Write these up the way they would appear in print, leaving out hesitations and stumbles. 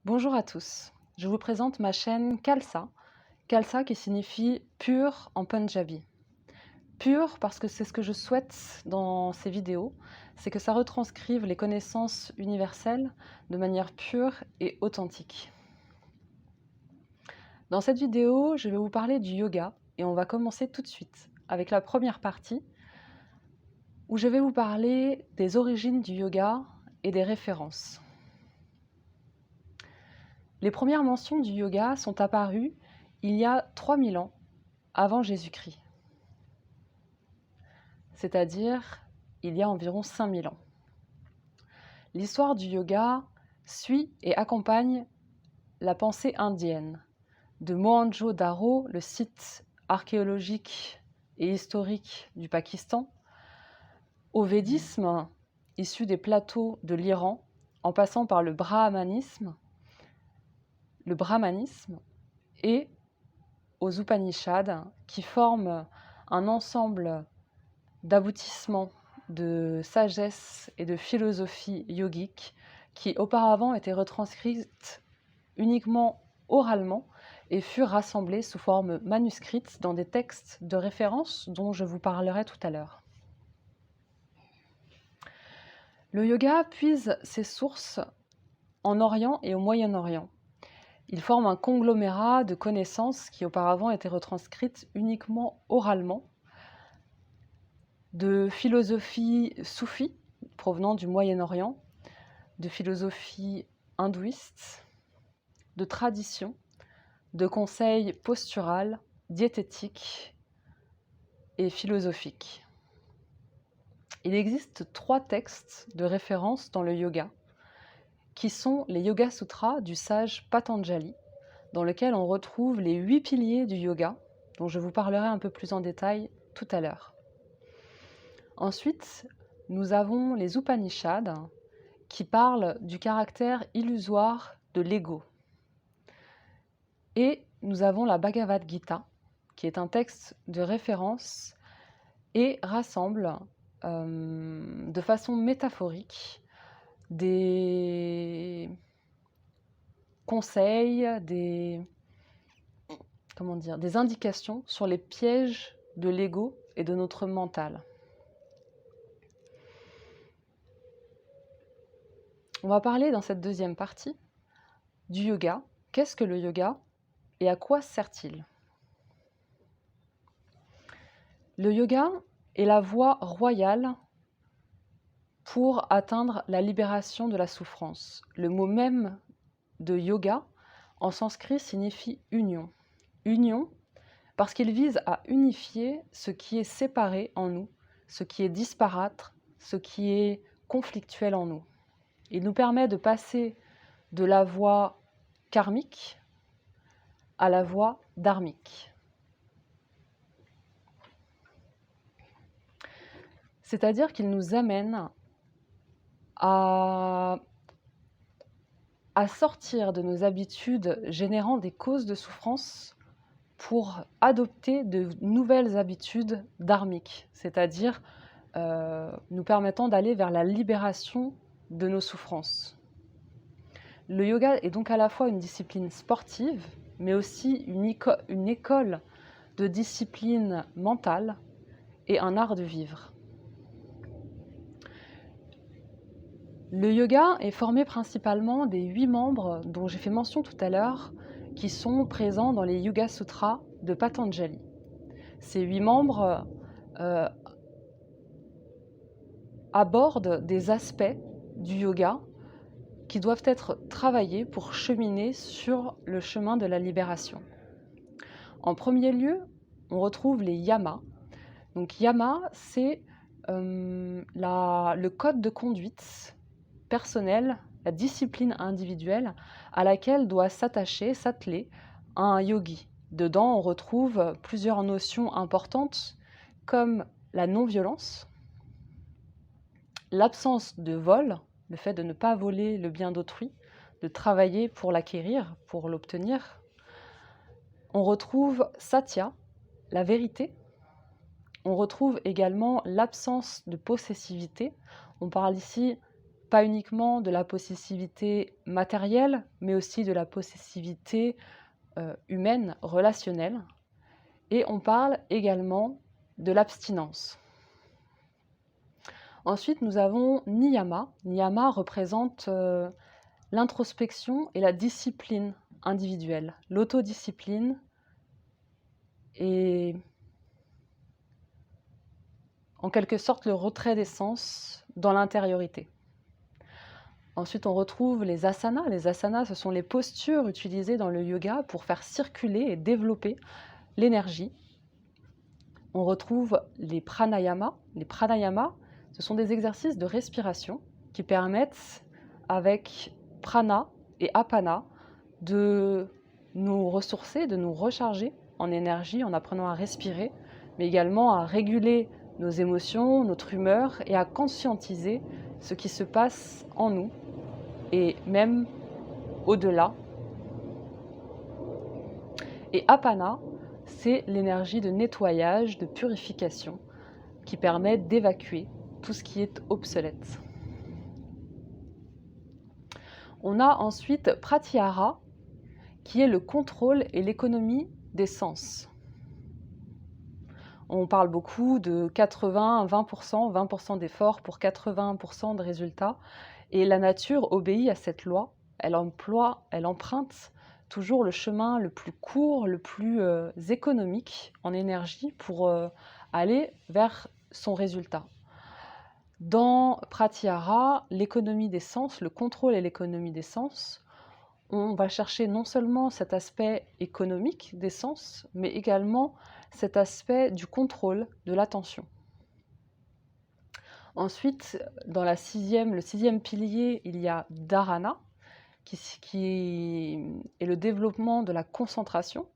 Bonjour à tous, je vous présente ma chaîne Khalsa, Khalsa qui signifie pur en punjabi. Pur parce que c'est ce que je souhaite dans ces vidéos, c'est que ça retranscrive les connaissances universelles de manière pure et authentique. Dans cette vidéo, je vais vous parler du yoga et on va commencer tout de suite avec la première partie où je vais vous parler des origines du yoga et des références. Les premières mentions du yoga sont apparues il y a 3000 ans avant Jésus-Christ, c'est-à-dire il y a environ 5000 ans. L'histoire du yoga suit et accompagne la pensée indienne, de Mohenjo-Daro, le site archéologique et historique du Pakistan, au védisme, issu des plateaux de l'Iran, en passant par le brahmanisme et aux Upanishads, qui forment un ensemble d'aboutissements de sagesse et de philosophie yogique qui auparavant étaient retranscrites uniquement oralement et furent rassemblées sous forme manuscrite dans des textes de référence dont je vous parlerai tout à l'heure. Le yoga puise ses sources en Orient et au Moyen-Orient. Il forme un conglomérat de connaissances qui auparavant étaient retranscrites uniquement oralement, de philosophie soufie provenant du Moyen-Orient, de philosophie hindouiste, de tradition, de conseils postural, diététiques et philosophiques. Il existe 3 textes de référence dans le yoga, qui sont les Yoga Sutras du sage Patanjali, dans lesquels on retrouve les 8 piliers du yoga, dont je vous parlerai un peu plus en détail tout à l'heure. Ensuite, nous avons les Upanishads, qui parlent du caractère illusoire de l'ego. Et nous avons la Bhagavad Gita, qui est un texte de référence et rassemble de façon métaphorique des conseils, des indications sur les pièges de l'ego et de notre mental. On va parler dans cette deuxième partie du yoga. Qu'est-ce que le yoga et à quoi sert-il? Le yoga est la voie royale pour atteindre la libération de la souffrance. Le mot même de yoga en sanskrit signifie union. Union parce qu'il vise à unifier ce qui est séparé en nous, ce qui est disparate, ce qui est conflictuel en nous. Il nous permet de passer de la voie karmique à la voie dharmique. C'est-à-dire qu'il nous amène à sortir de nos habitudes générant des causes de souffrance pour adopter de nouvelles habitudes dharmiques, c'est-à-dire nous permettant d'aller vers la libération de nos souffrances. Le yoga est donc à la fois une discipline sportive, mais aussi une école de discipline mentale et un art de vivre. Le yoga est formé principalement des 8 membres dont j'ai fait mention tout à l'heure, qui sont présents dans les Yoga Sutras de Patanjali. Ces 8 membres abordent des aspects du yoga qui doivent être travaillés pour cheminer sur le chemin de la libération. En premier lieu, on retrouve les yamas. Donc yama, c'est le code de conduite personnel, la discipline individuelle à laquelle doit s'atteler un yogi. Dedans, on retrouve plusieurs notions importantes comme la non-violence, l'absence de vol, le fait de ne pas voler le bien d'autrui, de travailler pour l'acquérir, pour l'obtenir. On retrouve satya, la vérité. On retrouve également l'absence de possessivité. On parle ici pas uniquement de la possessivité matérielle, mais aussi de la possessivité humaine, relationnelle. Et on parle également de l'abstinence. Ensuite, nous avons Niyama. Niyama représente l'introspection et la discipline individuelle, l'autodiscipline et en quelque sorte le retrait des sens dans l'intériorité. Ensuite, on retrouve les asanas. Les asanas, ce sont les postures utilisées dans le yoga pour faire circuler et développer l'énergie. On retrouve les pranayamas. Les pranayamas, ce sont des exercices de respiration qui permettent, avec prana et apana, de nous ressourcer, de nous recharger en énergie en apprenant à respirer, mais également à réguler nos émotions, notre humeur et à conscientiser ce qui se passe en nous et même au-delà. Et apana, c'est l'énergie de nettoyage, de purification qui permet d'évacuer tout ce qui est obsolète. On a ensuite pratyahara, qui est le contrôle et l'économie des sens. On parle beaucoup de 80-20%, 20% d'efforts pour 80% de résultats. Et la nature obéit à cette loi. Elle emprunte toujours le chemin le plus court, le plus économique en énergie pour aller vers son résultat. Dans Pratyahara, l'économie des sens, le contrôle et l'économie des sens, on va chercher non seulement cet aspect économique des sens, mais également cet aspect du contrôle, de l'attention. Ensuite, dans le sixième pilier, il y a dharana, qui est le développement de la concentration,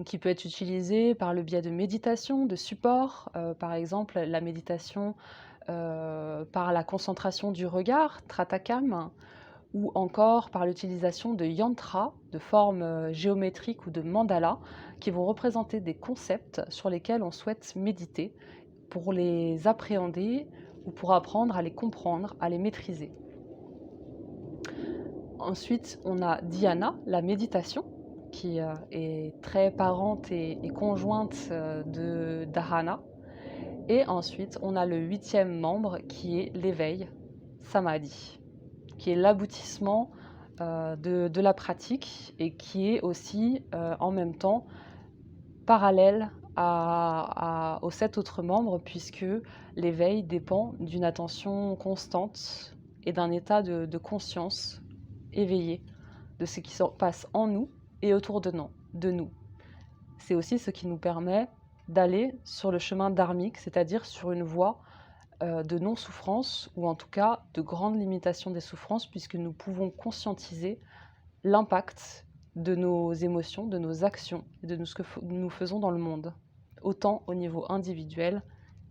qui peut être utilisé par le biais de méditation, de support, par exemple la méditation par la concentration du regard, tratakam, ou encore par l'utilisation de yantras, de formes géométriques ou de mandalas, qui vont représenter des concepts sur lesquels on souhaite méditer pour les appréhender ou pour apprendre à les comprendre, à les maîtriser. Ensuite, on a dhyana, la méditation, qui est très parente et conjointe de dharana. Et ensuite, on a le 8e membre qui est l'éveil, samadhi, qui est l'aboutissement de la pratique et qui est aussi en même temps parallèle aux 7 autres membres, puisque l'éveil dépend d'une attention constante et d'un état de conscience éveillé de ce qui se passe en nous et autour de nous. C'est aussi ce qui nous permet d'aller sur le chemin dharmique, c'est-à-dire sur une voie de non-souffrance, ou en tout cas de grande limitation des souffrances, puisque nous pouvons conscientiser l'impact de nos émotions, de nos actions et de ce que nous faisons dans le monde, autant au niveau individuel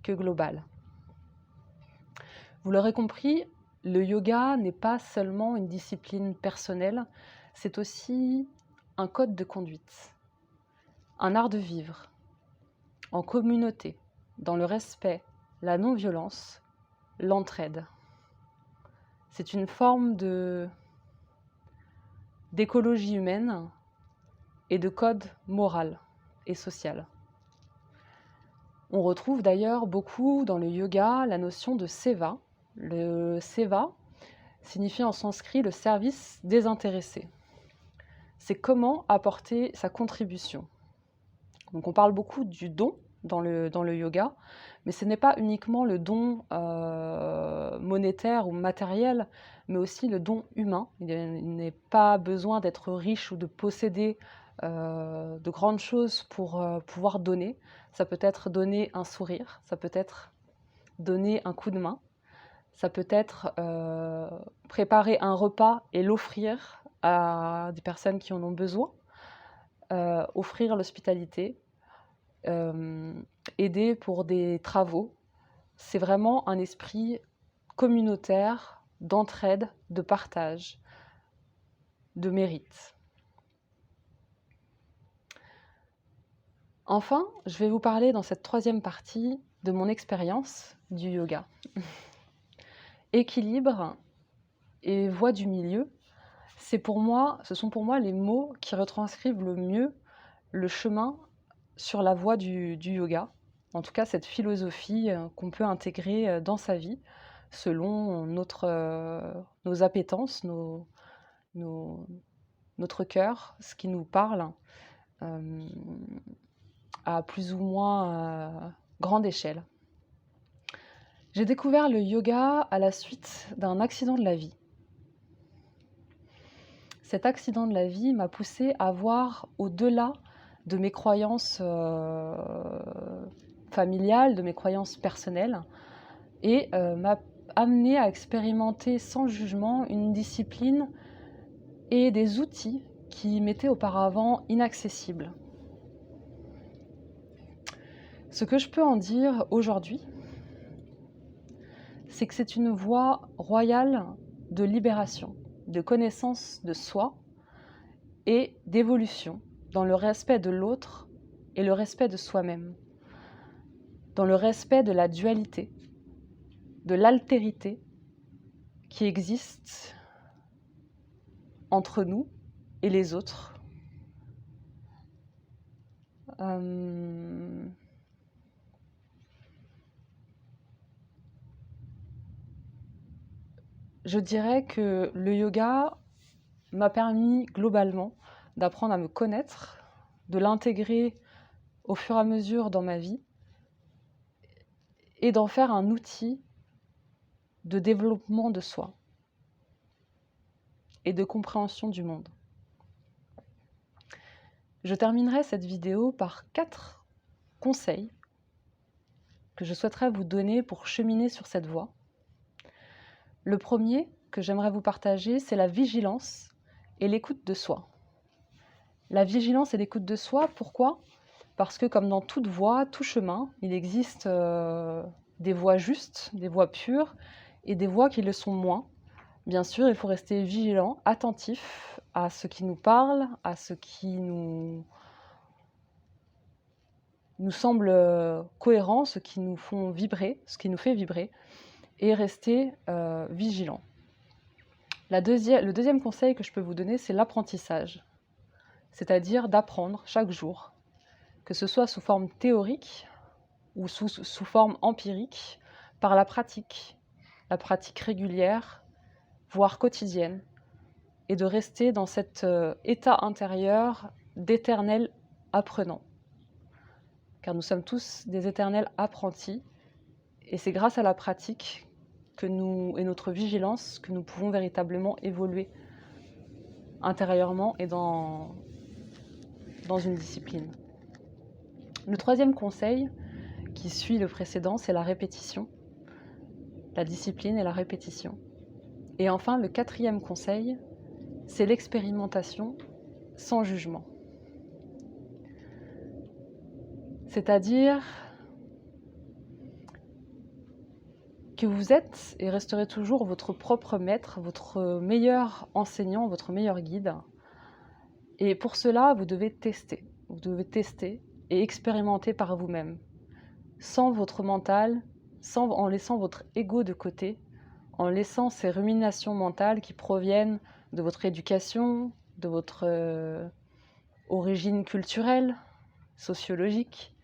que global. Vous l'aurez compris, le yoga n'est pas seulement une discipline personnelle, c'est aussi un code de conduite, un art de vivre, en communauté, dans le respect, la non-violence, l'entraide. C'est une forme d'écologie humaine et de code moral et social. On retrouve d'ailleurs beaucoup dans le yoga la notion de seva. Le seva signifie en sanskrit le service désintéressé. C'est comment apporter sa contribution. Donc on parle beaucoup du don dans le yoga, mais ce n'est pas uniquement le don monétaire ou matériel, mais aussi le don humain. Il n'est pas besoin d'être riche ou de posséder de grandes choses pour pouvoir donner. Ça peut être donner un sourire, ça peut être donner un coup de main, ça peut être préparer un repas et l'offrir à des personnes qui en ont besoin, offrir l'hospitalité, aider pour des travaux. C'est vraiment un esprit communautaire, d'entraide, de partage, de mérite. Enfin, je vais vous parler dans cette 3e partie de mon expérience du yoga. équilibre et voie du milieu, ce sont pour moi les mots qui retranscrivent le mieux le chemin sur la voie du yoga. En tout cas, cette philosophie qu'on peut intégrer dans sa vie selon nos appétences, notre cœur, ce qui nous parle à plus ou moins grande échelle. J'ai découvert le yoga à la suite d'un accident de la vie. Cet accident de la vie m'a poussée à voir au-delà de mes croyances familiales, de mes croyances personnelles, et m'a amenée à expérimenter sans jugement une discipline et des outils qui m'étaient auparavant inaccessibles. Ce que je peux en dire aujourd'hui, c'est que c'est une voie royale de libération, de connaissance de soi et d'évolution dans le respect de l'autre et le respect de soi-même, dans le respect de la dualité, de l'altérité qui existe entre nous et les autres. Je dirais que le yoga m'a permis globalement d'apprendre à me connaître, de l'intégrer au fur et à mesure dans ma vie et d'en faire un outil de développement de soi et de compréhension du monde. Je terminerai cette vidéo par 4 conseils que je souhaiterais vous donner pour cheminer sur cette voie. Le premier que j'aimerais vous partager, c'est la vigilance et l'écoute de soi. La vigilance et l'écoute de soi, pourquoi ? Parce que comme dans toute voie, tout chemin, il existe des voies justes, des voies pures et des voies qui le sont moins. Bien sûr, il faut rester vigilant, attentif à ce qui nous parle, à ce qui nous semble cohérent, ce qui nous font vibrer, ce qui nous fait vibrer, et rester vigilant. Le deuxième conseil que je peux vous donner, c'est l'apprentissage, c'est-à-dire d'apprendre chaque jour, que ce soit sous forme théorique ou sous forme empirique, par la pratique régulière, voire quotidienne, et de rester dans cet état intérieur d'éternel apprenant. Car nous sommes tous des éternels apprentis, et c'est grâce à la pratique et notre vigilance que nous pouvons véritablement évoluer intérieurement et dans une discipline. Le troisième conseil, qui suit le précédent, c'est la répétition, la discipline et la répétition. Et enfin, le quatrième conseil, c'est l'expérimentation sans jugement. C'est-à-dire que vous êtes et resterez toujours votre propre maître, votre meilleur enseignant, votre meilleur guide. Et pour cela, vous devez tester. Vous devez tester et expérimenter par vous-même, sans votre mental, en laissant votre ego de côté, en laissant ces ruminations mentales qui proviennent de votre éducation, de votre origine culturelle, sociologique,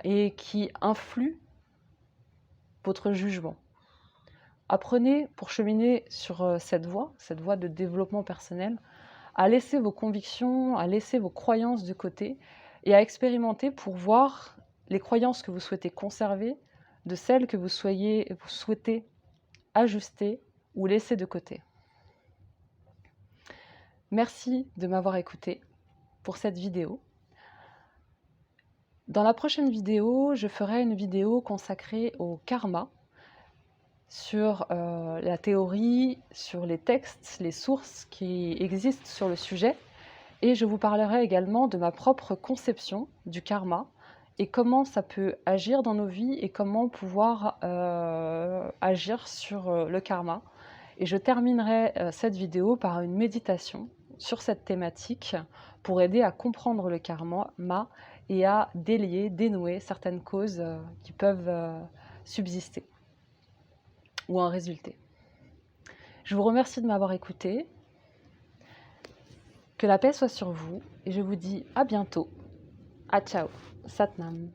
et qui influent votre jugement. Apprenez, pour cheminer sur cette voie de développement personnel, à laisser vos convictions, à laisser vos croyances de côté et à expérimenter pour voir les croyances que vous souhaitez conserver de celles que vous souhaitez ajuster ou laisser de côté. Merci de m'avoir écouté pour cette vidéo. Dans la prochaine vidéo, je ferai une vidéo consacrée au karma, sur la théorie, sur les textes, les sources qui existent sur le sujet, et je vous parlerai également de ma propre conception du karma et comment ça peut agir dans nos vies et comment pouvoir agir sur le karma. Et je terminerai cette vidéo par une méditation sur cette thématique pour aider à comprendre le karma et à dénouer certaines causes qui peuvent subsister ou en résulter. Je vous remercie de m'avoir écouté. Que la paix soit sur vous et je vous dis à bientôt. Ah ciao, Satnam.